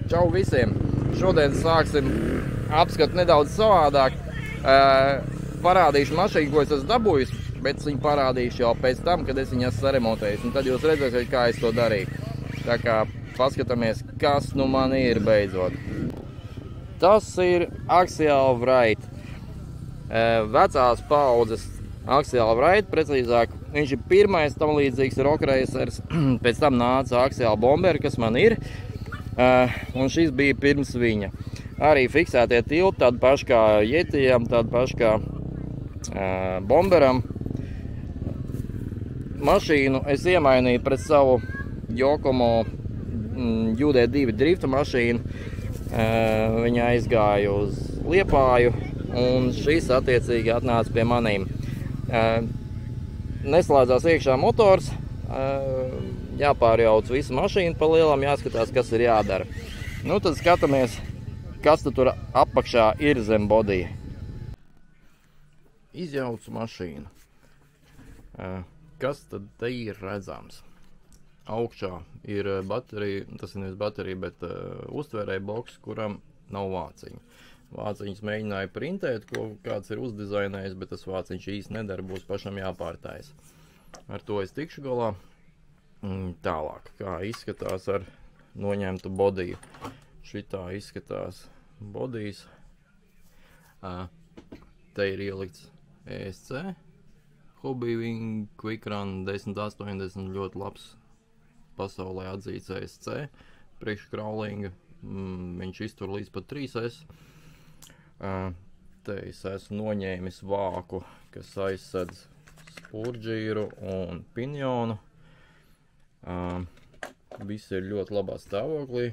Čau visiem! Šodien sāksim apskatu nedaudz savādāk. Parādīšu mašīnu, ko es esmu dabūjis, bet viņu parādīšu jau pēc tam, kad es viņu esmu saremontējis. Un tad jūs redzēsiet, kā es to darīju. Tā kā paskatāmies, kas nu man ir beidzot. Tas ir Axial Wright. Vecās paudzes Axial Wright, precīzāk. Viņš ir pirmais tam līdzīgs rock racers. Pēc tam nāca Axial Bomber, kas man ir. Un šis bija pirms viņa. Arī fiksētie tilti, tādi paši kā Yetijam, tādi paši kā Bomberam. Mašīnu es iemainīju pret savu Yokomo UD2 drifta mašīnu. Viņa aizgāja uz Liepāju, un šis attiecīgi atnāca pie manīm. Neslēdzās iekšā motors, jāpārjauc visu mašīnu pa lielam, jāskatās, kas ir jādara. Nu, tad skatāmies, kas tur apakšā ir zem bodija. Izjaucu mašīnu. Kas tad te ir redzams? Augšā ir baterija, tas ir nevis baterija, bet uztvērēja boks, kuram nav vāciņu. Vāciņus mēģināja printēt, ko kāds ir uzdizainējis, bet tas vāciņš īsti nedara, būs pašam jāpārtājas. Ar to es tikšu galā. Tālāk, kā izskatās ar noņemtu bodiju. Šitā izskatās bodijas. Te ir ielikts ESC. Hobby Quick Run 1080, ļoti labs pasaulē atzīts ESC. Priekš crawlinga viņš iztur līdz pat 3S. Te es esmu noņēmis vāku, kas aizsedz spurģīru un pinjonu. Viss ir ļoti labā stāvoklī.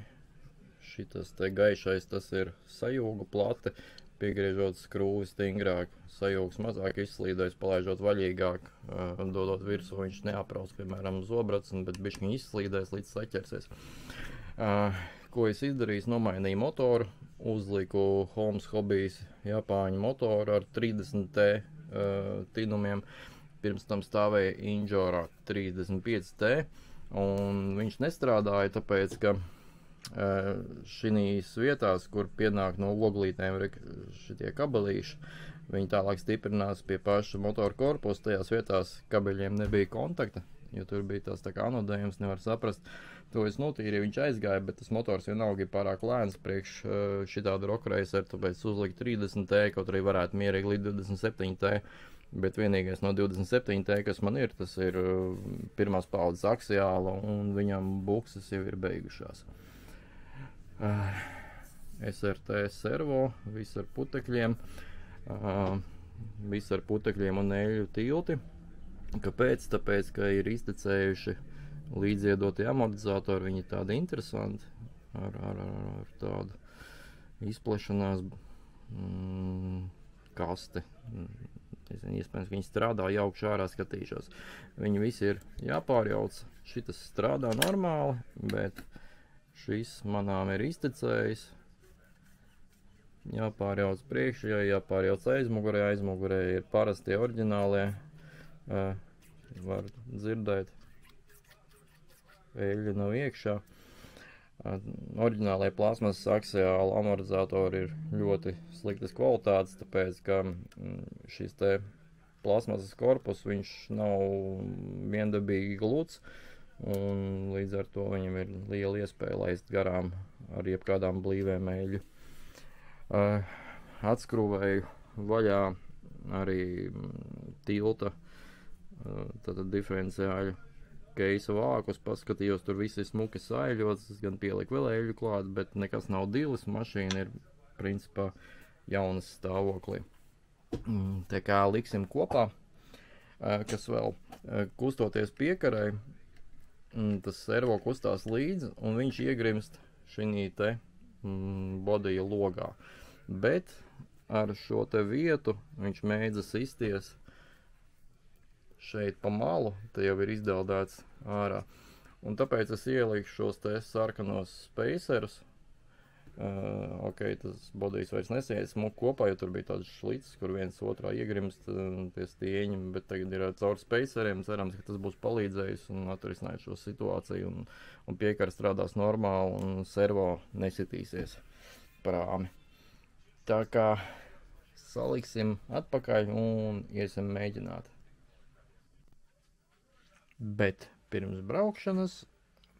Šitas te gaišais, tas ir sajūga plate. Piegriežot skrūvi stingrāk, sajūgs mazāk izslīdēs, palaižot vaļīgāk, dodot virsū, viņš neaprauc, piemēram, zobrats, bet bišķiņ izslīdēs līdz saķersies. Ko es izdarīju? Nomainīju motoru, uzliku Holmes Hobbies Japāņu motoru ar 30T tinumiem. Pirms tam stāvēja Injora 35T, un viņš nestrādāja, tāpēc, ka šīs vietās, kur pienāk no oglītēm šitie kabelīši, viņi tālāk stiprinās pie paša motora korpusa. Tajās vietās kabeļiem nebija kontakta, jo tur bija tās tā kā anodējums, nevar saprast. To es notīrīju, viņš aizgāja, bet tas motors vienalga ir pārāk lēns priekš šitādu rock racer, tāpēc uzlikt 30T, kaut arī varētu mierīgi līdz 27T. Bet vienīgais no 27T, kas man ir, tas ir pirmās paudzes Axiāla, un viņam bukses jau ir beigušās. SRT servo, viss ar putekļiem, un eļļu tilti. Kāpēc? Tāpēc, ka ir iztecējuši līdziedotie amortizatori, viņi tādi interesanti, ar tādu izplešanās kasti. Iespējams, ka viņi strādā jaukši ārā, skatīšos. Viņi visi ir jāpārjauc, šitas strādā normāli, bet šis manām ir iztecējis. Jāpārjauc priekšā, jāpārjauc aizmugurē. Aizmugurē ir parastie oriģinālie. Var dzirdēt, eļļa nav iekšā. Oriģinālie plasmasas Axiāla amortizatori ir ļoti sliktas kvalitātes, tāpēc, ka šis te plasmasas korpus, viņš nav viendabīgi gluds, un līdz ar to viņam ir liela iespēja laist garām ar jebkādām blīvēm eļļu. Atskrūvēju vaļā arī tilta, tātad diferenciāļu keisa vākus, paskatījos, tur viss ir smuki saiļots, es gan pieliku vēl eļļu klāt, bet nekas nav dilis, mašīna ir principā jaunas stāvoklī. Tā kā liksim kopā, kas vēl kustoties piekarai, tas servo kustās līdzi, un viņš iegrimst šī te bodija logā. Bet ar šo te vietu viņš mēdza sisties šeit pa malu, te jau ir izdeldēts ārā. Un tāpēc es ieliku šos te sarkanos spacerus, Ok, tas bodijs vairs nesies smuku kopā, jo tur bija tāds šlicis, kur viens otrā iegrimst tie stieņi, bet tagad ir caur spaceriem, cerams, ka tas būs palīdzējis un atrisināt šo situāciju, un piekara strādās normāli, un servo nesitīsies prāmi. Tā kā saliksim atpakaļ un iesim mēģināt. Bet pirms braukšanas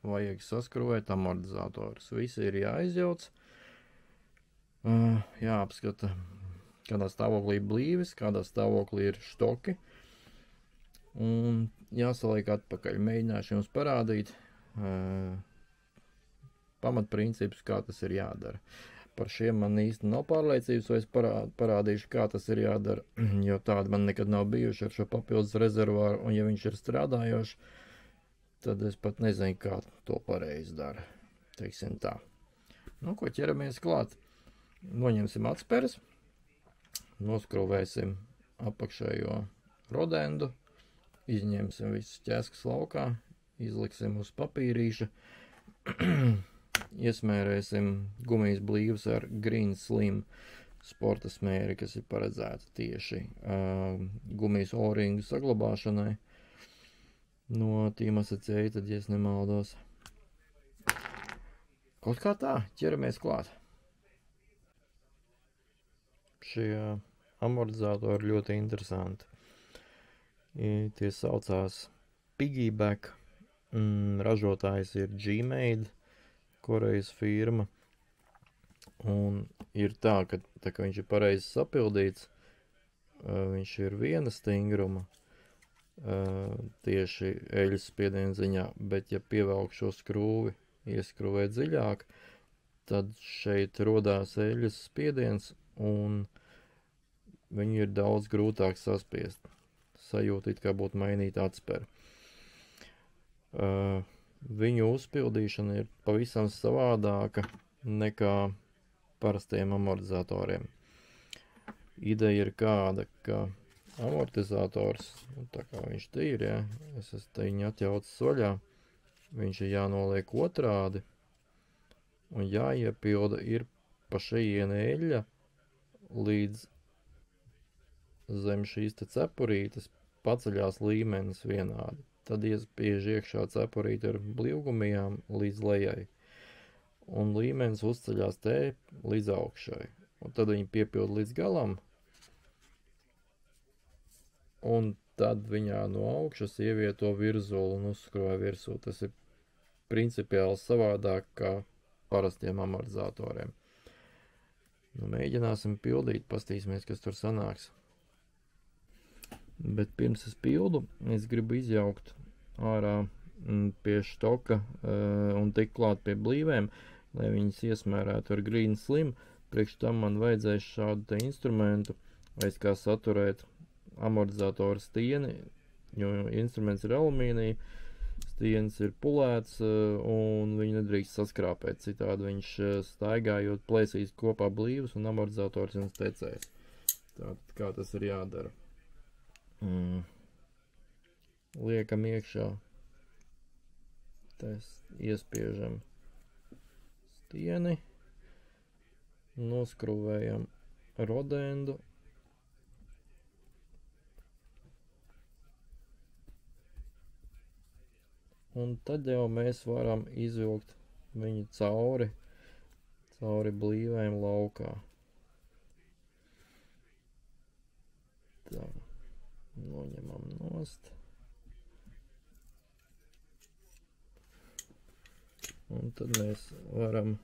vajag saskrūvēt amortizatorus. Visi ir jāizjauc. Jāapskata, kādā stāvoklī blīvis, kādā stāvoklī ir štoki. Un jāsaliek atpakaļ. Mēģināšu jums parādīt pamatprincipus, kā tas ir jādara. Par šiem man īsti nav pārliecības, vai es parādīšu, kā tas ir jādara, jo tādi man nekad nav bijuši ar šo papildus rezervāru, un ja viņš ir strādājošs, tad es pat nezinu, kā to pareizi dara. Teiksim tā. Nu, ko ķeramies klāt? Noņemsim atspēres, noskrūvēsim apakšējo rodendu, izņemsim visus ķēskas laukā, izliksim uz papīrīša, iesmērēsim gumijas blīvas ar Green Slim sporta smēri, kas ir paredzēta tieši gumijas O-ringu saglabāšanai no Team Asociēta, tad, ja es nemaldos. Kaut kā tā, ķeramies klāt. Šie amortizatori ļoti interesanti. Tie saucās Piggyback. Ražotājs ir G-Made, Korejas firma. Un ir tā, ka viņš ir pareizi sapildīts, viņš ir viena stingruma, tieši eļas spiediena ziņā, bet ja pievelk šo skrūvi, ieskrūvē dziļāk, tad šeit rodās eļas spiediens un viņu ir daudz grūtāk saspiest. Sajūta it kā būtu mainīta atspēra. Viņu uzpildīšana ir pavisam savādāka nekā parastiem amortizatoriem. Ideja ir kāda, ka amortizators, tā kā viņš te ir, ja, es te viņu atjaucis vaļā, viņš ir jānoliek otrādi un jāiepilda ir pa šejiena eļļa līdz zem šīs te cepurītes paceļās līmenis vienādi. Tad iespiež iekšā cepurīte ar blīvgumijām līdz lejai. Un līmenis uzceļās te līdz augšai. Un tad viņi piepild līdz galam. Un tad viņā no augšas ievieto virzulu un uzskroja virsū. Tas ir principiāli savādāk kā parastiem amortizatoriem. Nu, mēģināsim pildīt, pastīsimies, kas tur sanāks. Bet pirms es pildu, es gribu izjaukt ārā pie štoka un tik klāt pie blīvēm, lai viņas iesmērētu ar Green Slim. Priekš tam man vajadzēs šādu te instrumentu, aiz kā saturēt amortizatoru stieni, jo instruments ir alumīnija, stienis ir pulēts un viņu nedrīkst saskrāpēt, citādi viņš staigājot plēsīs kopā blīvus un amortizators jums tecēs. Tātad kā tas ir jādara? Liekam iekšā, iespiežam stieni, noskrūvējam rodendu, un tad jau mēs varam izvilkt viņu cauri blīvēm laukā. Tā, noņemam nost. Un tad mēs varam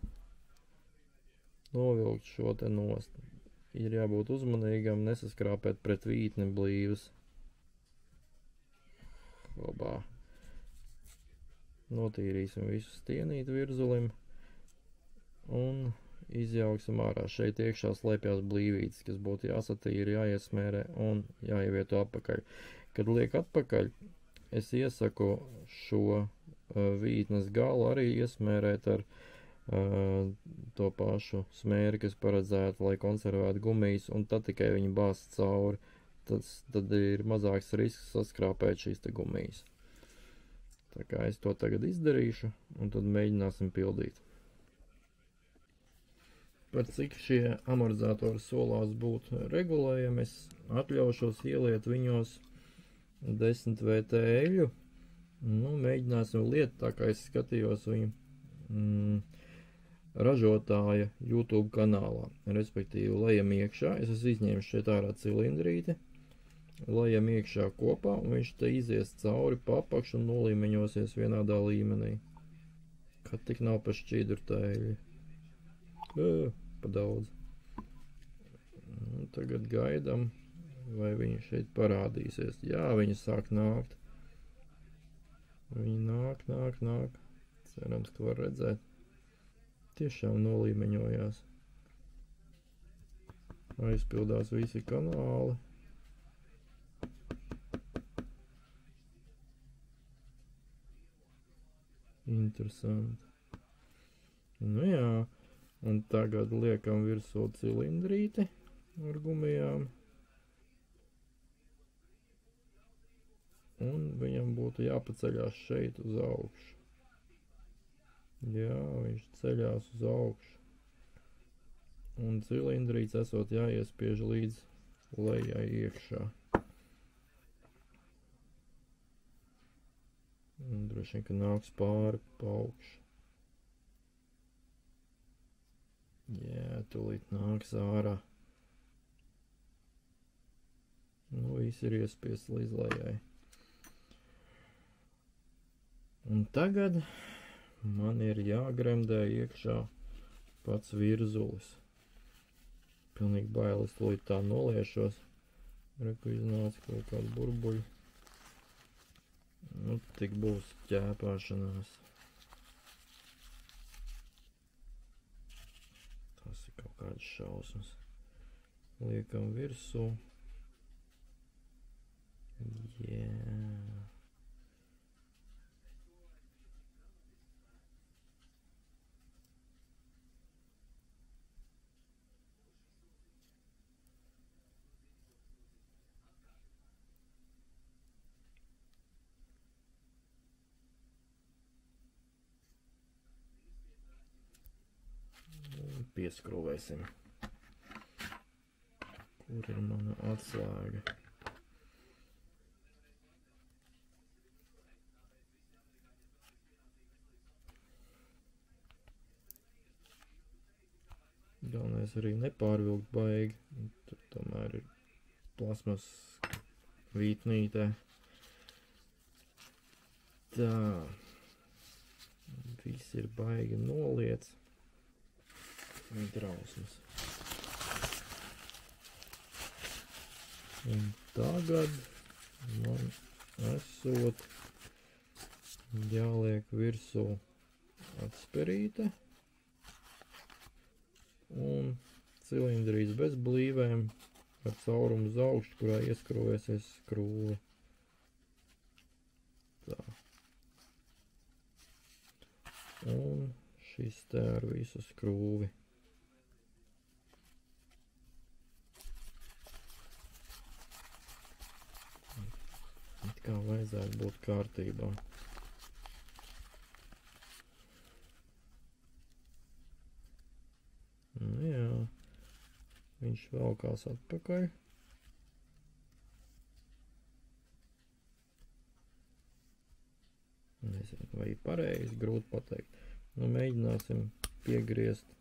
novilkt šo te nost. Ir jābūt uzmanīgam, nesaskrāpēt pret vītni blīvas. Labā. Notīrīsim visu stienīti virzulim un izjauksim ārā. Šeit iekšā slēpjās blīvītes, kas būtu jāsatīra, jāiesmērē un jāievieto atpakaļ. Kad liek atpakaļ, es iesaku šo vītnes galu arī iesmērēt ar to pašu smēri, kas paredzēta, lai konservētu gumijas, un tad tikai viņi bāzt cauri. Tad ir mazāks risks saskrāpēt šīs te gumijas. Tā kā es to tagad izdarīšu, un tad mēģināsim pildīt. par cik šie amortizatori solās būt regulējami, es atļaušos ieliet viņos 10 VT eļu. Nu, mēģināsim lietu, tā kā es skatījos viņu ražotāja YouTube kanālā. Respektīvi, lejam iekšā, es esmu izņēmis šeit ārā cilindrīti, lejam iekšā kopā, un viņš te izies cauri papakšu un nolīmeņosies vienādā līmenī. Kad tik nav pa šķidru tā eļa. Pa daudz. Tagad gaidam, vai viņi šeit parādīsies. Jā, viņi sāk nākt. Viņi nāk. Cerams, ka var redzēt. Tiešām nolīmeņojās. Aizpildās visi kanāli. Interesanti. Nu jā. Un tagad liekam virsū cilindrīti ar gumijām. Un viņam būtu jāpaceļās šeit uz augšu. Jā, viņš ceļās uz augšu. Un cilindrīts esot jāiespiež līdz lejai iekšā. Un droši vien, ka nāks pāri pa augšu. Jā, tūlīt nāks ārā. Nu, viss ir iespiests līdz lejai. Un tagad man ir jāgremdē iekšā pats virzulis. Pilnīgi bailes, tūlīt tā noliešos. Reku iznāca kaut kādu burbuļu. Nu, tik būs ķēpāšanās. Tas ir kaut kāds šausmas. Liekam virsū. Jā. Pieskrūvēsim. Kur ir mana atslēga? Galvenais arī nepārvilkt baigi. Tur tomēr ir plasmas vītnītē. Tā. Viss ir baigi noliec. Drausmas. Un tagad man esot jāliek virsū atsperīte un cilindrīts bez blīvēm ar caurumu uz augšu, kurā ieskrūvēsies skrūve. Tā. Un šis te ar visu skrūvi. Kā vajadzētu būt kārtībā. Nu jā, viņš velkās atpakaļ. Nezinu, vai pareizi, grūti pateikt. Nu, mēģināsim piegriezt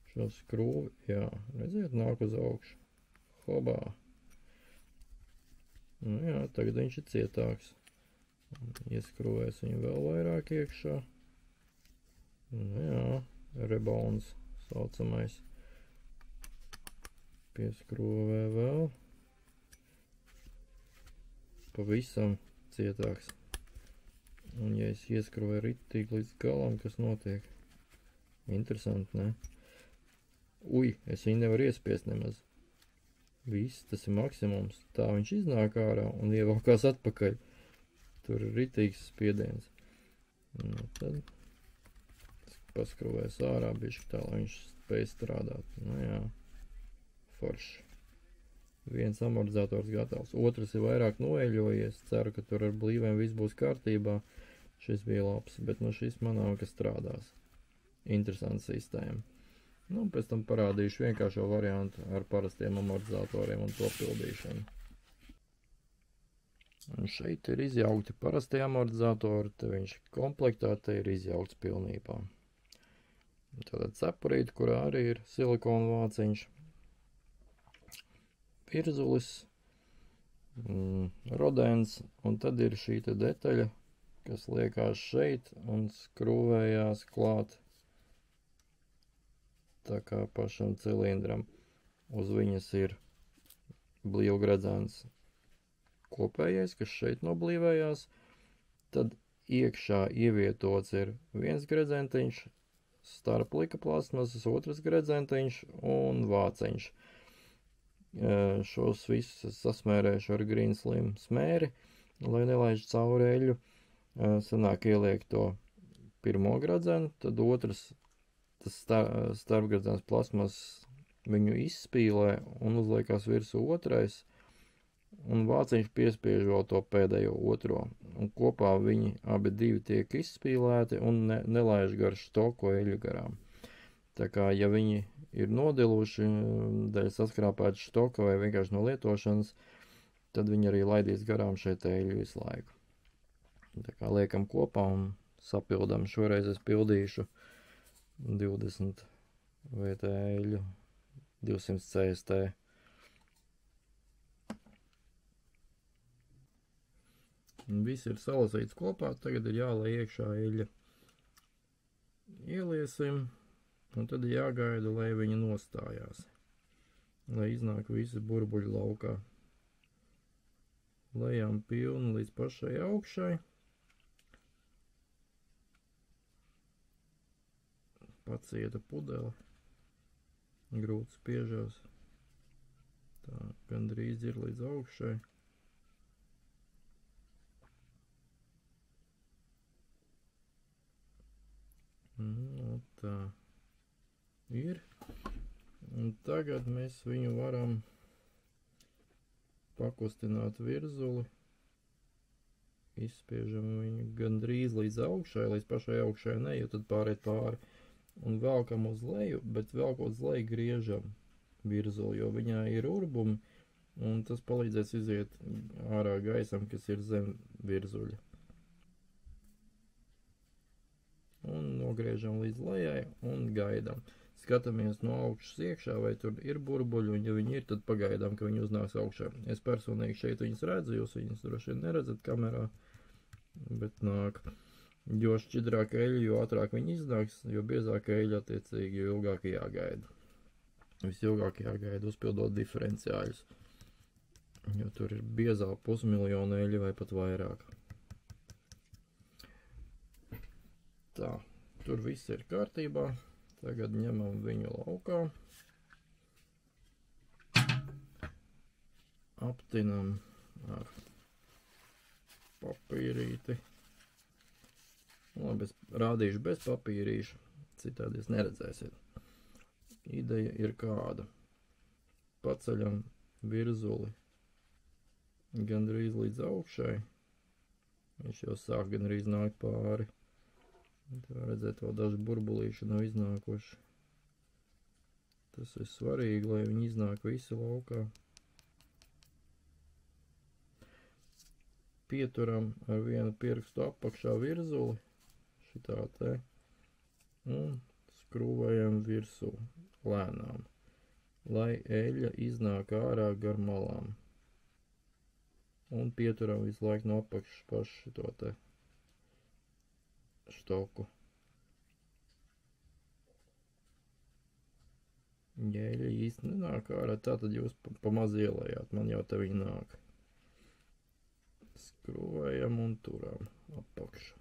šo skrūvi. Jā, redziet, nāk uz augšu. Hobā! Nu jā, tagad viņš ir cietāks. Ieskrūvēs viņu vēl vairāk iekšā. Nu jā, rebons saucamais. Pieskrūvē vēl. Pavisam cietāks. Un ja es ieskrūvēju ritīgi līdz galam, kas notiek? Interesanti, ne? Ui, es viņu nevaru iespiest nemaz. Viss, tas ir maksimums. Tā viņš iznāk ārā un ievalkās atpakaļ. Tur ir ritīgs spiediens. Nu, tad paskrūvēs ārā bišķi tā, lai viņš spēj strādāt. Nu jā, forši. Viens amortizators gatavs. Otrs ir vairāk noeļojies. Ceru, ka tur ar blīvēm viss būs kārtībā. Šis bija labs, bet nu šis manām, ka strādās. Interesanta sistēma. Nu, pēc tam parādīšu vienkāršo variantu ar parastiem amortizatoriem un to pildīšanu. Un šeit ir izjaukti parastie amortizatori, te viņš komplektā, te ir izjaukts pilnībā. Tātad cepurīte, kurā arī ir silikona vāciņš, virzulis, rodens, un tad ir šī te detaļa, kas liekās šeit un skrūvējās klāt tā kā pašam cilindram. Uz viņas ir blīvgredzens kopējais, kas šeit noblīvējās, tad iekšā ievietots ir viens gredzentiņš, starp lika plasmasas, otrs gredzentiņš un vāciņš. Šos visus sasmērēšu ar Green Slim smēri, lai nelaiž cauri eļu. Sanāk ieliek to pirmo gredzenu, tad otrs, tas starpgredzens plasmas viņu izspīlē un uzliekās virsū otrais, un vāciņš piespiež vēl to pēdējo otro. Un kopā viņi abi divi tiek izspīlēti un nelaiž gar štoko eļu garām. Tā kā, ja viņi ir nodiluši dēļ saskrāpēta štoka vai vienkārši no lietošanas, tad viņi arī laidīs garām šeit eļu visu laiku. Tā kā liekam kopā un sapildam. Šoreiz es pildīšu 20 VT eļu, 200 CST. Viss ir salasīts kopā, tagad ir jālai iekšā eļa. Ieliesim, un tad jāgaida, lai viņa nostājās, lai iznāk visi burbuļi laukā. Lejām pilnu līdz pašai augšai. Pacieta pudele, grūti spiežās. Tā, gandrīz ir līdz augšai. Nu, tā ir. Un tagad mēs viņu varam pakustināt virzuli. Izspiežam viņu gandrīz līdz augšai, līdz pašai augšai ne, jo tad pārēt pāri. Un velkam uz leju, bet velkot uz leju griežam virzuli, jo viņā ir urbumi, un tas palīdzēs iziet ārā gaisam, kas ir zem virzuļa. Un nogriežam līdz lejai un gaidām. Skatāmies no augšas iekšā, vai tur ir burbuļi, un ja viņi ir, tad pagaidām, ka viņi uznāks augšā. Es personīgi šeit viņus redzu, jūs viņus droši vien neredzat kamerā, bet nāk. Jo šķidrāka eļa, jo ātrāk viņi iznāks, jo biezāka eļa attiecīgi, jo ilgāk jāgaida. Visilgāk jāgaida uzpildot diferenciāļus, jo tur ir biezā pusmiljona eļa vai pat vairāk. Tā, tur viss ir kārtībā. Tagad ņemam viņu laukā. Aptinam ar papīrīti. Labi, es rādīšu bez papīrīša, citādi jūs neredzēsiet. Ideja ir kāda. Paceļam virzuli gandrīz līdz augšai. Viņš jau sāk gandrīz nākt pāri. Tā redzēt, vēl daži burbulīši nav iznākuši. Tas ir svarīgi, lai viņi iznāk visi laukā. Pieturam ar vienu pirkstu apakšā virzuli, šitā te, un skrūvējam virsū lēnām, lai eļa iznāk ārā gar malām. Un pieturam visu laiku no apakšas pašu šito te štoku. Ja eļa īsti nenāk ārā, tā tad jūs pamaz ielējāt, man jau te viņi nāk. Skrūvējam un turam apakšu.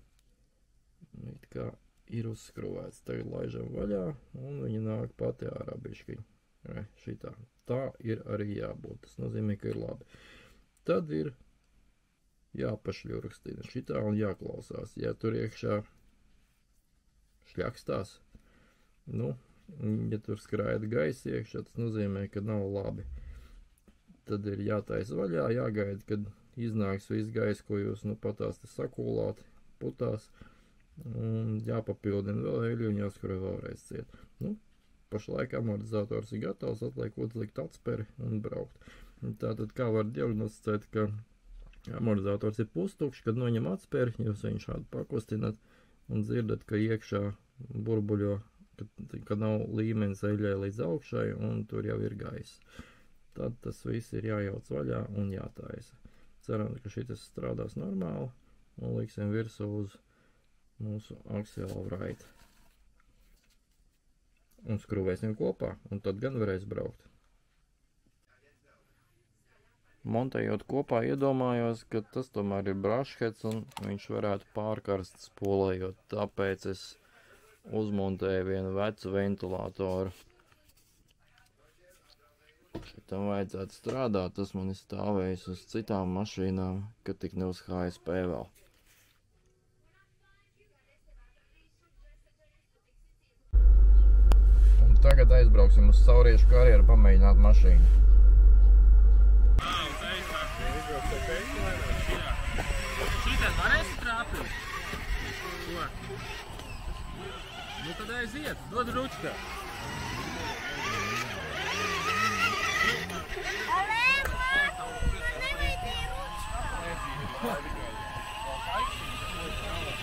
It kā ir uzskrūvēts, tagad laižam vaļā un viņi nāk pati ārā bišķiņ. Šitā. Tā ir arī jābūt, tas nozīmē, ka ir labi. Tad ir jāpašļurstina šitā un jāklausās. Ja tur iekšā šļakstās, nu, ja tur skraida gaisa iekšā, tas nozīmē, ka nav labi. Tad ir jātaisa vaļā, jāgaida, kad iznāks viss gaisa, ko jūs nu patās te sakūlāt, putās, un jāpapildina vēl eļu un jāskroj vēlreiz ciet. Nu, pašlaik amortizators ir gatavs, atliek uzlikt atsperi un braukt. Tātad kā var diagnosticēt, ka amortizators ir pustukšs, kad noņem atsperi, jūs viņu šādi pakustinat un dzirdat, ka iekšā burbuļo, ka nav līmenis eļai līdz augšai un tur jau ir gaiss. Tad tas viss ir jājauc vaļā un jātaisa. Ceram, ka šitas strādās normāli un liksim virsū uz mūsu axial right. Un skrūvēsim kopā, un tad gan varēs braukt. Montējot kopā iedomājos, ka tas tomēr ir brushheads un viņš varētu pārkarst spolējot, tāpēc es uzmontēju vienu vecu ventilātoru. Šitam vajadzētu strādāt, tas man ir stāvējis uz citām mašīnām, kad tik ne uz HSP vēl. Tagad aizbrauksim uz Sauriešu karjeru pamēģināt mašīnu. Šitien varēsi trāpīt? Ko? Nu tad aiziet, dod ručka. Man nevajag ručka.